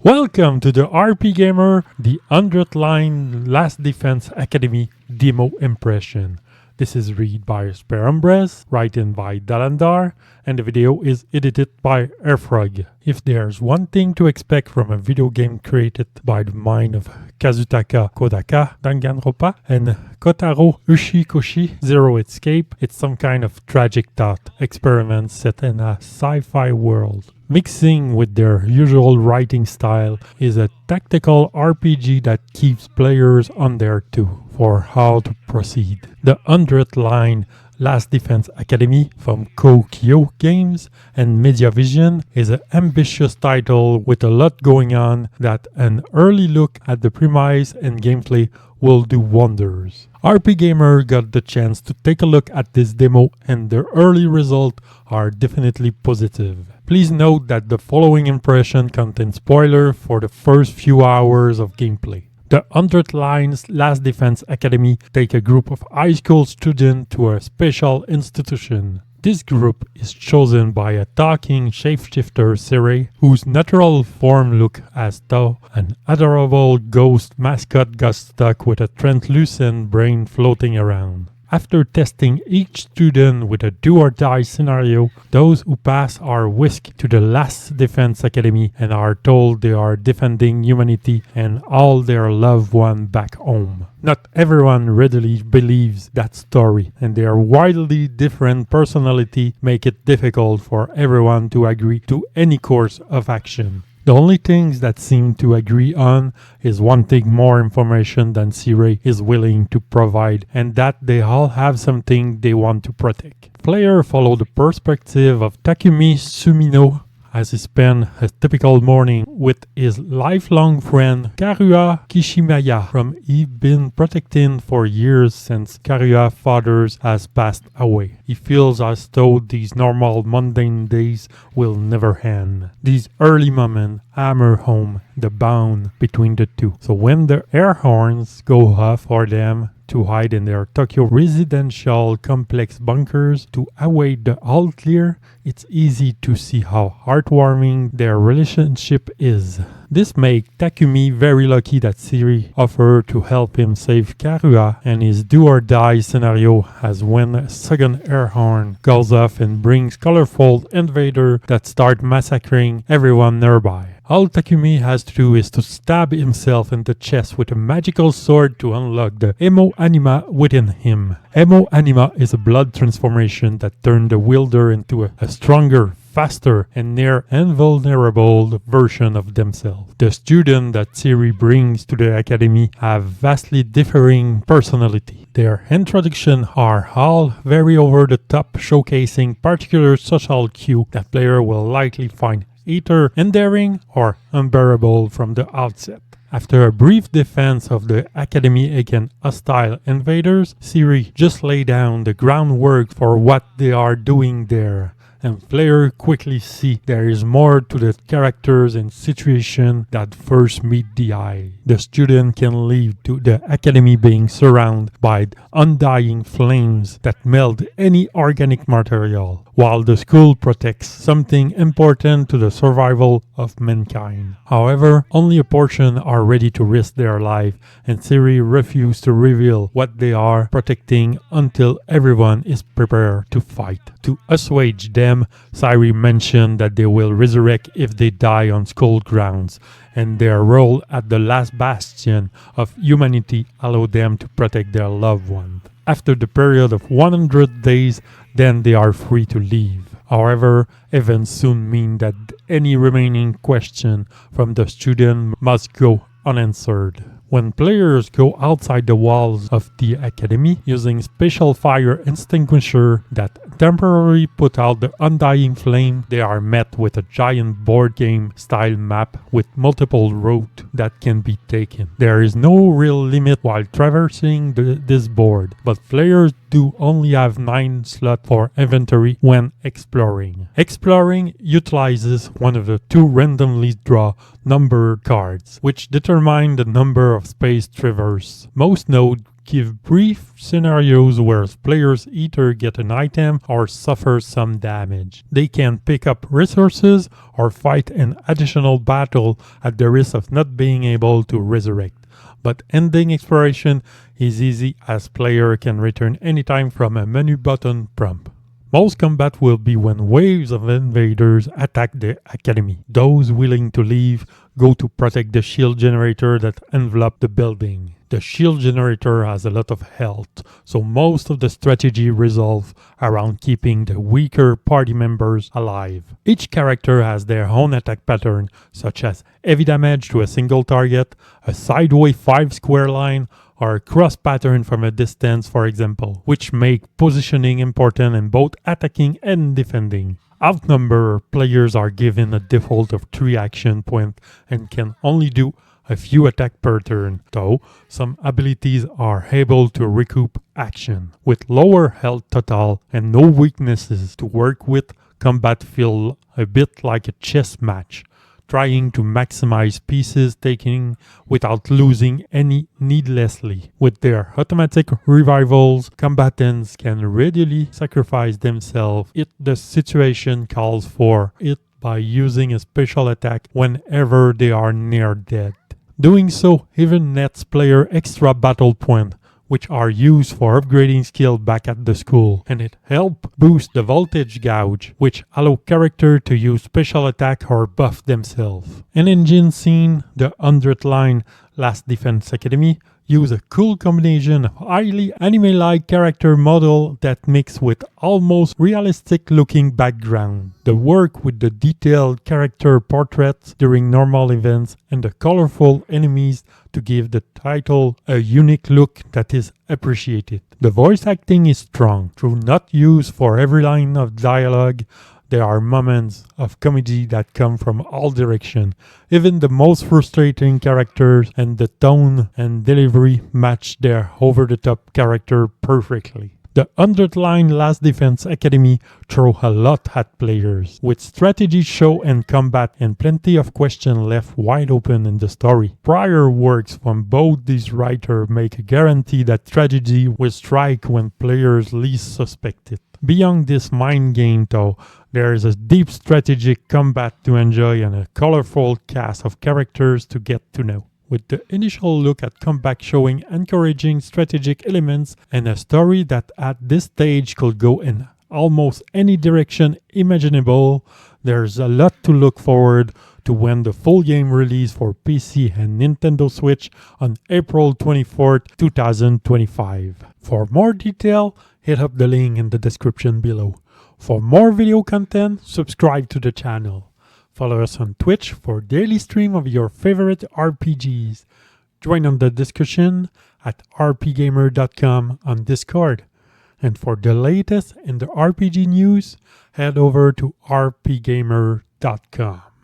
Welcome to the RPGamer, the 100th Line Last Defense Academy demo impression. This is read by Sperumbres, written by Dalandar, and the video is edited by Airfrog. If there's one thing to expect from a video game created by the mind of Kazutaka Kodaka, Danganronpa, and Kotaro Ushikoshi, Zero Escape, it's some kind of tragic thought experiment set in a sci-fi world. Mixing with their usual writing style is a tactical RPG that keeps players on their toes for how to proceed. The 100th Line Last Defense Academy from Kokyo Games and Mediavision is an ambitious title with a lot going on that an early look at the premise and gameplay will do wonders. RPGamer got the chance to take a look at this demo and the early results are definitely positive. Please note that the following impression contains spoilers for the first few hours of gameplay. The 100th Line's Last Defense Academy take a group of high school students to a special institution. This group is chosen by a talking shapeshifter Siri, whose natural form looks as though an adorable ghost mascot got stuck with a translucent brain floating around. After testing each student with a do-or-die scenario, those who pass are whisked to the Last Defense Academy and are told they are defending humanity and all their loved ones back home. Not everyone readily believes that story, and their wildly different personality make it difficult for everyone to agree to any course of action. The only things that seem to agree on is wanting more information than Siri is willing to provide, and that they all have something they want to protect. Players follow the perspective of Takumi Sumino as he spends a typical morning with his lifelong friend Karua Kishimaya, whom he's been protecting for years since Karua's father has passed away. He feels as though these normal mundane days will never end. These early moments hammer home the bond between the two. So when the air horns go off for them to hide in their Tokyo residential complex bunkers to await the all clear, it's easy to see how heartwarming their relationship is. This makes Takumi very lucky that Siri offered to help him save Karua, and his do-or-die scenario as when a second air horn goes off and brings colorful invaders that start massacring everyone nearby. All Takumi has to do is to stab himself in the chest with a magical sword to unlock the Emo Anima within him. Emo Anima is a blood transformation that turns the wielder into a stronger, faster, and near invulnerable version of themselves. The students that Siri brings to the academy have vastly differing personality. Their introductions are all very over the top, showcasing particular social cues that players will likely find either endearing or unbearable from the outset. After a brief defense of the academy against hostile invaders, Siri just lay down the groundwork for what they are doing there. And players quickly see there is more to the characters and situation that first meet the eye. The student can leave to the academy being surrounded by undying flames that melt any organic material, while the school protects something important to the survival of mankind. However, only a portion are ready to risk their life, and Siri refuses to reveal what they are protecting until everyone is prepared to fight. To assuage them, Siri mentioned that they will resurrect if they die on school grounds, and their role at the last bastion of humanity allowed them to protect their loved ones. After the period of 100 days, then they are free to leave. However, events soon mean that any remaining question from the student must go unanswered. When players go outside the walls of the academy using special fire extinguisher that temporarily put out the undying flame, they are met with a giant board game style map with multiple routes that can be taken. There is no real limit while traversing this board, but players do only have 9 slots for inventory when exploring. Exploring utilizes one of the 2 randomly drawn numbered cards, which determine the number of space traversed. Most nodes give brief scenarios where players either get an item or suffer some damage. They can pick up resources or fight an additional battle at the risk of not being able to resurrect. But ending exploration is easy as player can return anytime from a menu button prompt. Most combat will be when waves of invaders attack the academy. Those willing to leave go to protect the shield generator that envelop the building. The shield generator has a lot of health, so most of the strategy revolves around keeping the weaker party members alive. Each character has their own attack pattern, such as heavy damage to a single target, a sideways 5 square line, or a cross pattern from a distance, for example, which make positioning important in both attacking and defending. Outnumbered players are given a default of 3 action points and can only do a few attack per turn, though some abilities are able to recoup action. With lower health total and no weaknesses to work with, combat feels a bit like a chess match, trying to maximize pieces taken without losing any needlessly. With their automatic revivals, combatants can readily sacrifice themselves if the situation calls for it by using a special attack whenever they are near dead. Doing so even nets player extra battle points, which are used for upgrading skill back at the school, and it helps boost the voltage gauge, which allow character to use special attack or buff themselves. An engine scene, the 100th line Last Defense Academy, use a cool combination of highly anime-like character model that mix with almost realistic looking background. The work with the detailed character portraits during normal events and the colorful enemies to give the title a unique look that is appreciated. The voice acting is strong, though not used for every line of dialogue. There are moments of comedy that come from all directions. Even the most frustrating characters and the tone and delivery match their over-the-top character perfectly. The 100th line Last Defense Academy throw a lot at players, with strategy show and combat and plenty of questions left wide open in the story. Prior works from both these writers make a guarantee that tragedy will strike when players least suspect it. Beyond this mind game though, there is a deep strategic combat to enjoy and a colorful cast of characters to get to know. With the initial look at combat showing encouraging strategic elements and a story that at this stage could go in almost any direction imaginable, there's a lot to look forward to when the full game release for PC and Nintendo Switch on April 24th, 2025. For more detail, hit up the link in the description below. For more video content, subscribe to the channel. Follow us on Twitch for daily stream of your favorite RPGs. Join on the discussion at RPGamer.com on Discord. And for the latest in the RPG news, head over to RPGamer.com.